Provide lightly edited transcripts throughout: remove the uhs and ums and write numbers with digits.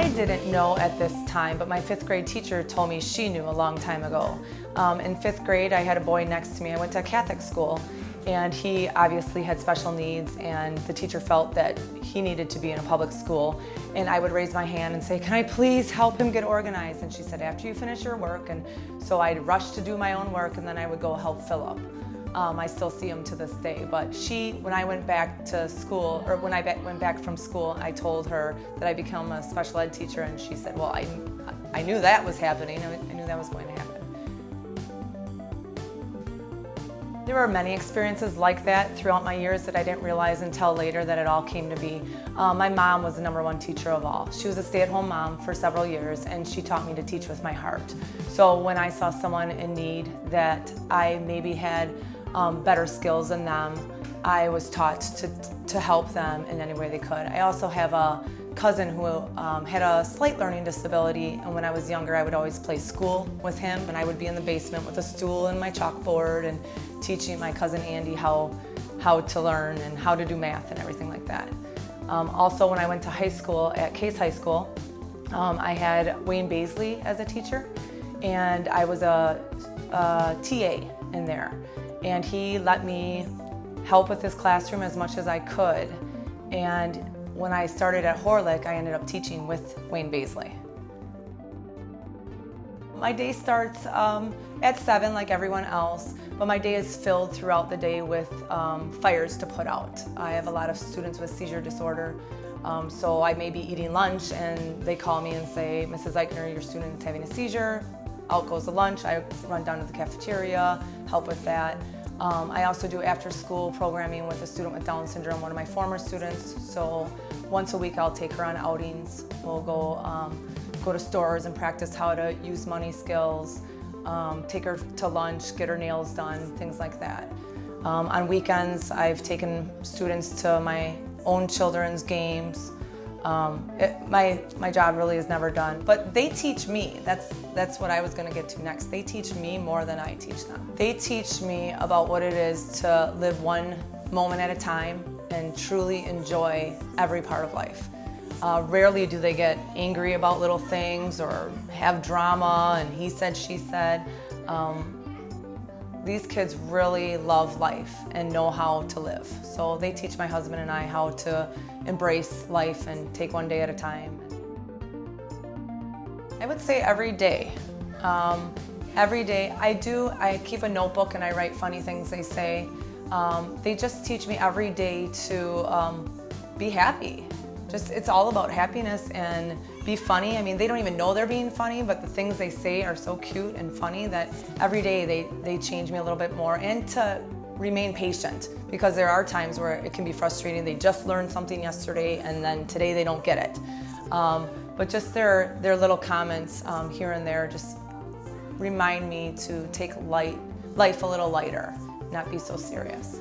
I didn't know at this time, but my 5th grade teacher told me she knew a long time ago. In 5th grade, I had a boy next to me. I went to a Catholic school, and he obviously had special needs, and the teacher felt that he needed to be in a public school. And I would raise my hand and say, "Can I please help him get organized?" And she said, "After you finish your work." And so I'd rush to do my own work, and then I would go help Philip. I still see him to this day, but when I went back to school, or when I went back from school, I told her that I become a special ed teacher, and she said, "Well, I knew that was happening. I knew that was going to happen." There were many experiences like that throughout my years that I didn't realize until later that it all came to be. My mom was the #1 teacher of all. She was a stay-at-home mom for several years, and she taught me to teach with my heart. So when I saw someone in need that I maybe had better skills than them, I was taught to help them in any way they could. I also have a cousin who had a slight learning disability, and when I was younger I would always play school with him, and I would be in the basement with a stool and my chalkboard and teaching my cousin Andy how to learn and how to do math and everything like that. Also, when I went to high school at Case High School, I had Wayne Baisley as a teacher, and I was a TA in there. And he let me help with his classroom as much as I could. And when I started at Horlick, I ended up teaching with Wayne Baisley. My day starts at 7 like everyone else, but my day is filled throughout the day with fires to put out. I have a lot of students with seizure disorder, so I may be eating lunch and they call me and say, "Mrs. Eichner, your student's having a seizure." Out goes the lunch. I run down to the cafeteria, help with that. I also do after-school programming with a student with Down syndrome, one of my former students. So once a week I'll take her on outings. We'll go to stores and practice how to use money skills, take her to lunch, get her nails done, things like that. On weekends I've taken students to my own children's games. My job really is never done, but they teach me. That's what I was going to get to next. They teach me more than I teach them. They teach me about what it is to live one moment at a time and truly enjoy every part of life. Rarely do they get angry about little things or have drama and he said, she said. These kids really love life and know how to live. So they teach my husband and I how to embrace life and take one day at a time. I would say every day. Every day I keep a notebook and I write funny things they say. They just teach me every day to be happy. It's all about happiness and be funny. I mean, they don't even know they're being funny, but the things they say are so cute and funny that every day they change me a little bit more. And to remain patient, because there are times where it can be frustrating. They just learned something yesterday and then today they don't get it. But just their little comments here and there just remind me to take life a little lighter, not be so serious.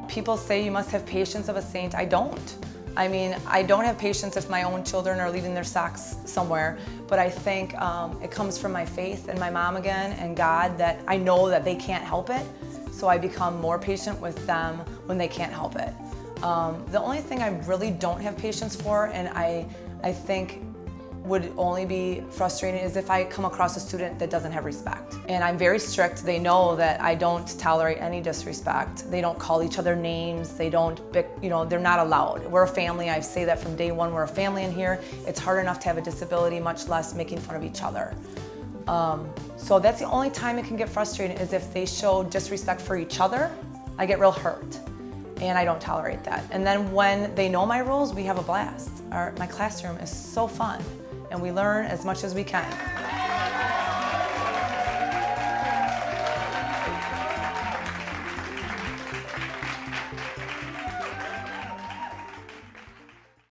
People say you must have patience of a saint. I don't. I mean, I don't have patience if my own children are leaving their socks somewhere, but I think it comes from my faith in my mom again and God, that I know that they can't help it, so I become more patient with them when they can't help it. The only thing I really don't have patience for, and I think would only be frustrating, is if I come across a student that doesn't have respect. And I'm very strict. They know that I don't tolerate any disrespect. They don't call each other names. They don't, they're not allowed. We're a family. I say that from day one. We're a family in here. It's hard enough to have a disability, much less making fun of each other. So that's the only time it can get frustrating, is if they show disrespect for each other. I get real hurt, and I don't tolerate that. And then when they know my rules, we have a blast. My classroom is so fun, and we learn as much as we can.